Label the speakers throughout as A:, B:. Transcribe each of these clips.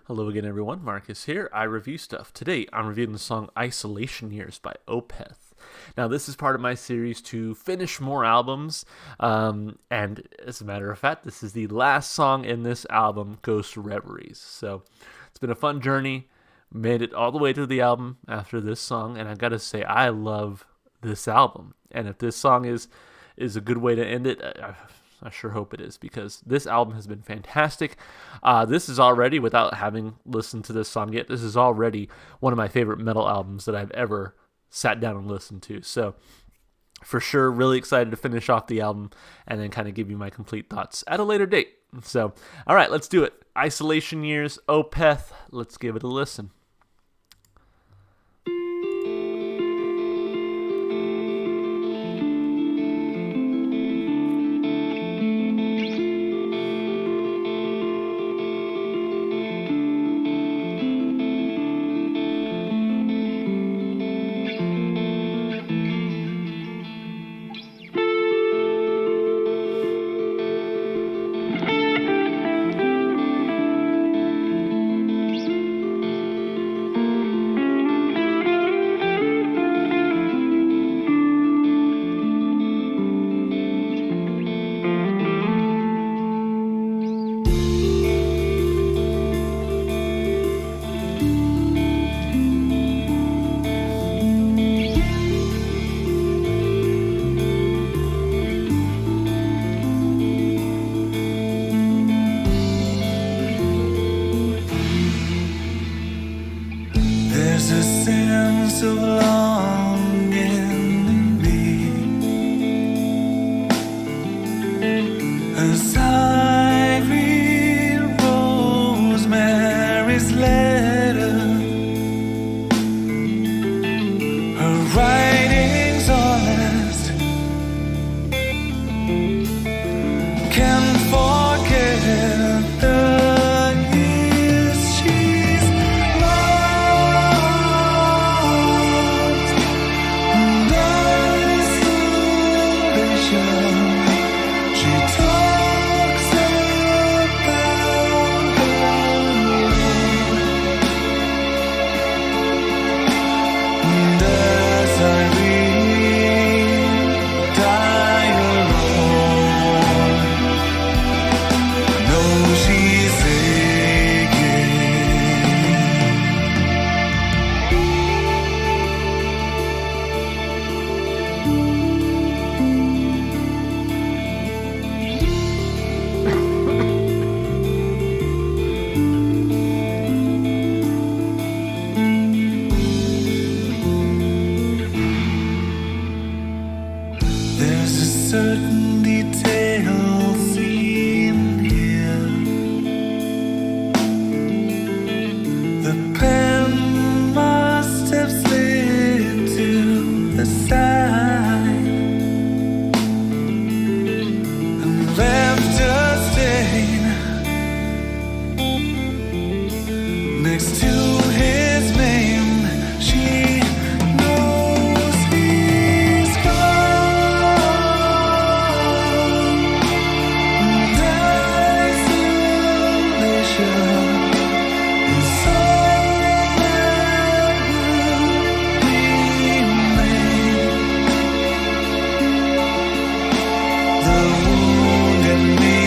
A: Hello again, everyone. Marcus here. I review stuff. Today, I'm reviewing the song Isolation Years by Opeth. Now, this is part of my series to finish more albums. And as a matter of fact, this is the last song in this album, Ghost Reveries. So, it's been a fun journey. Made it all the way to the album after this song. And I gotta say, I love this album. And if this song is a good way to end it, I sure hope it is, because this album has been fantastic. This is already, without having listened to this song yet, this is already one of my favorite metal albums that I've ever sat down and listened to. So, for sure, really excited to finish off the album and then kind of give you my complete thoughts at a later date. So, all right, let's do it. Isolation Years, Opeth. Let's give it a listen.
B: There's a sense of longing in me as I read Rosemary's letter. Her writings honest, can't forget the years she's lost in isolation. She talks about her and as I read, die alone. No, she's aching. There's a certain detail seen here. The pen must have slid to the side and left a stain next to his name. She knows he's gone. And isolation is all that will remain. The wound in me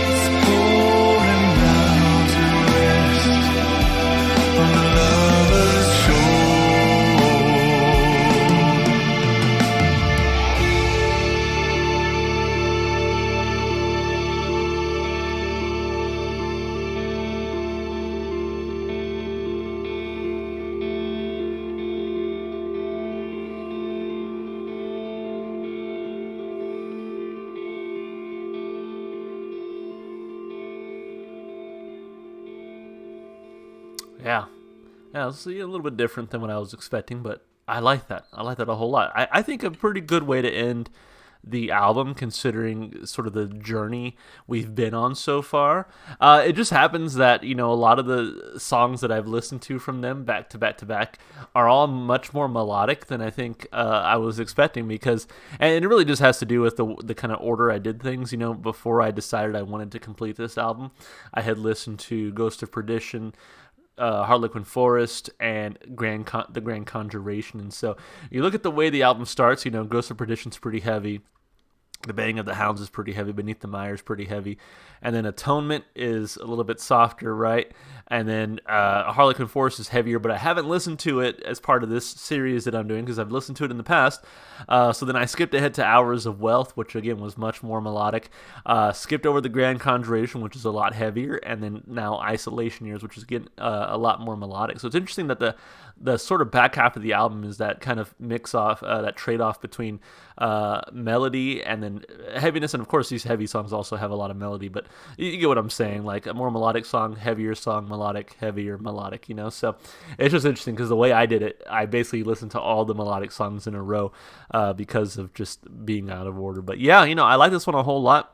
B: is pouring out to rest on the lover's shore.
A: Yeah. Yeah, it's a little bit different than what I was expecting, but I like that. I like that a whole lot. I think a pretty good way to end the album, considering sort of the journey we've been on so far. It just happens that, a lot of the songs that I've listened to from them back to back to back are all much more melodic than I think I was expecting, because, and it really just has to do with the kind of order I did things. Before I decided I wanted to complete this album, I had listened to Ghost of Perdition, Harlequin Forest, and the Grand Conjuration. And so you look at the way the album starts, Ghost of Perdition's pretty heavy. The Baying of the Hounds is pretty heavy. Beneath the Mire is pretty heavy. And then Atonement is a little bit softer, right? And then Harlequin Forest is heavier, but I haven't listened to it as part of this series that I'm doing because I've listened to it in the past. So then I skipped ahead to Hours of Wealth, which again was much more melodic. Skipped over the Grand Conjuration, which is a lot heavier. And then now Isolation Years, which is again a lot more melodic. So it's interesting that the sort of back half of the album is that kind of mix-off, that trade-off between melody and then heaviness. And of course, these heavy songs also have a lot of melody, but you get what I'm saying. Like a more melodic song, heavier song, melodic, heavier, melodic, So it's just interesting because the way I did it, I basically listened to all the melodic songs in a row because of just being out of order. But yeah, I like this one a whole lot.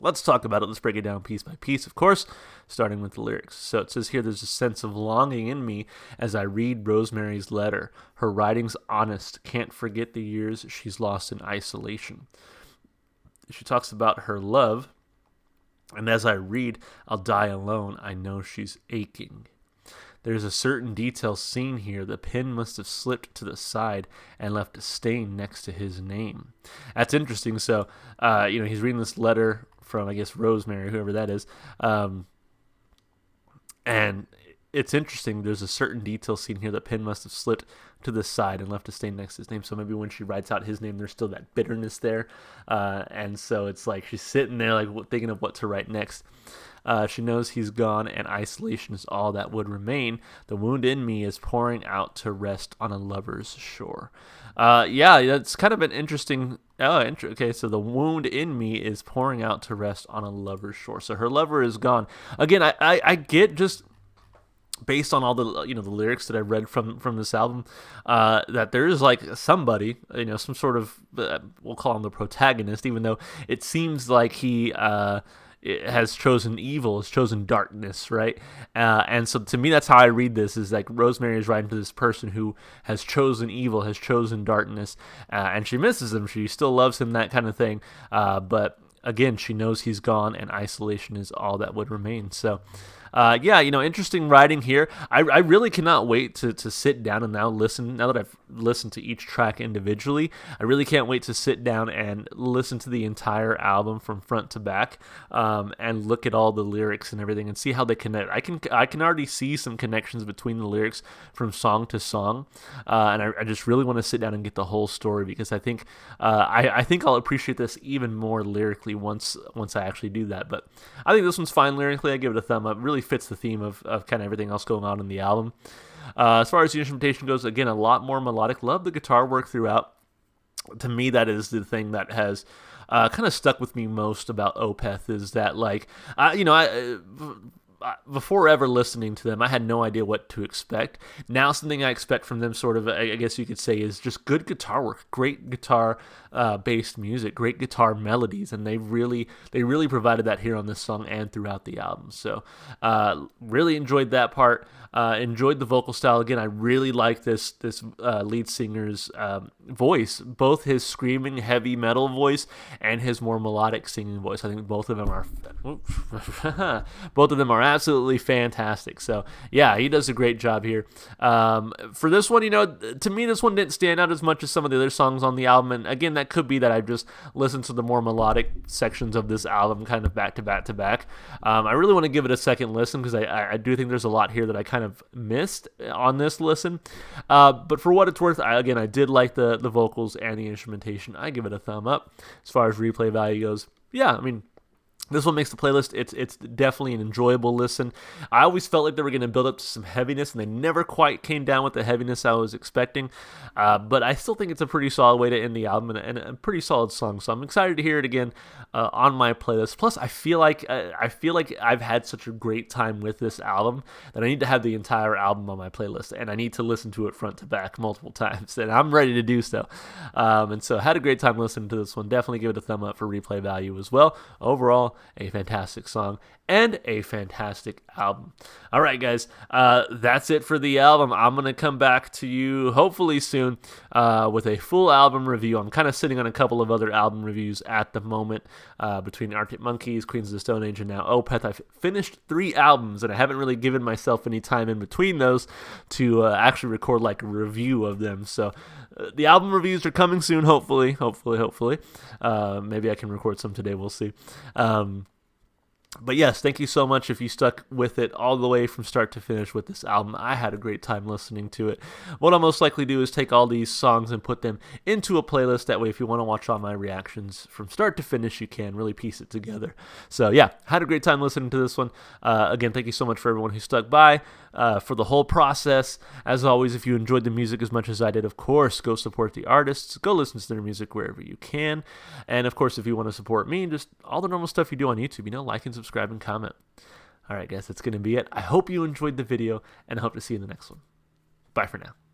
A: Let's talk about it. Let's break it down piece by piece, of course, starting with the lyrics. So it says here, there's a sense of longing in me as I read Rosemary's letter. Her writing's honest, can't forget the years she's lost in isolation. She talks about her love, and as I read, I'll die alone. I know she's aching. There's a certain detail seen here. The pen must have slipped to the side and left a stain next to his name. That's interesting. So, he's reading this letter from, I guess, Rosemary, whoever that is. And it's interesting. There's a certain detail seen here. The pen must have slipped to the side and left a stain next to his name. So maybe when she writes out his name, there's still that bitterness there. And so it's like she's sitting there like thinking of what to write next. She knows he's gone and isolation is all that would remain. The wound in me is pouring out to rest on a lover's shore. Yeah, that's kind of an interesting... okay, so the wound in me is pouring out to rest on a lover's shore. So her lover is gone. Again, I get just... based on all the the lyrics that I read from this album, that there is like somebody, some sort of we'll call him the protagonist, even though it seems like he has chosen evil, has chosen darkness, right? And so to me, that's how I read this: is like Rosemary is writing to this person who has chosen evil, has chosen darkness, and she misses him. She still loves him, that kind of thing, but again, she knows he's gone, and isolation is all that would remain. So. Interesting writing here. I really cannot wait to sit down and now that I've listened to each track individually, I really can't wait to sit down and listen to the entire album from front to back, and look at all the lyrics and everything and see how they connect. I can already see some connections between the lyrics from song to song, and I just really want to sit down and get the whole story, because I think I think I'll appreciate this even more lyrically once I actually do that. But I think this one's fine lyrically. I give it a thumb up. Really fits the theme of kind of everything else going on in the album. As far as the instrumentation goes, again, a lot more melodic. Love the guitar work throughout. To me, that is the thing that has kind of stuck with me most about Opeth, is that before ever listening to them, I had no idea what to expect. Now something I expect from them, sort of, I guess you could say, is just good guitar work, great guitar based music, great guitar melodies, and they really provided that here on this song and throughout the album. So really enjoyed that part. Enjoyed the vocal style. Again, I really like this lead singer's voice, both his screaming heavy metal voice and his more melodic singing voice. I think both of them are absolutely fantastic. So yeah, he does a great job here. For this one, to me, this one didn't stand out as much as some of the other songs on the album. And again, that could be that I've just listened to the more melodic sections of this album kind of back to back to back. I really want to give it a second listen, because I do think there's a lot here that I kind of missed on this listen. But for what it's worth, I did like the vocals and the instrumentation. I give it a thumb up. As far as replay value goes, yeah, I mean, This one makes the playlist. It's definitely an enjoyable listen. I always felt like they were going to build up to some heaviness, and they never quite came down with the heaviness I was expecting. But I still think it's a pretty solid way to end the album, and a pretty solid song. So I'm excited to hear it again on my playlist. Plus, I feel like I've had such a great time with this album that I need to have the entire album on my playlist, and I need to listen to it front to back multiple times, and I'm ready to do so. And so I had a great time listening to this one. Definitely give it a thumb up for replay value as well. Overall, a fantastic song and a fantastic album. All right, guys, that's it for the album. I'm going to come back to you hopefully soon with a full album review. I'm kind of sitting on a couple of other album reviews at the moment between Arctic Monkeys, Queens of the Stone Age, and now Opeth. I've finished 3 albums, and I haven't really given myself any time in between those to actually record like a review of them. So the album reviews are coming soon, hopefully. Maybe I can record some today. We'll see. But yes, thank you so much if you stuck with it all the way from start to finish with this album. I had a great time listening to it. What I'll most likely do is take all these songs and put them into a playlist. That way, if you want to watch all my reactions from start to finish, you can really piece it together. So yeah, had a great time listening to this one. Again, thank you so much for everyone who stuck by for the whole process. As always, if you enjoyed the music as much as I did, of course, go support the artists. Go listen to their music wherever you can. And of course, if you want to support me, just all the normal stuff you do on YouTube, like and subscribe and comment. All right, guys, that's going to be it. I hope you enjoyed the video, and I hope to see you in the next one. Bye for now.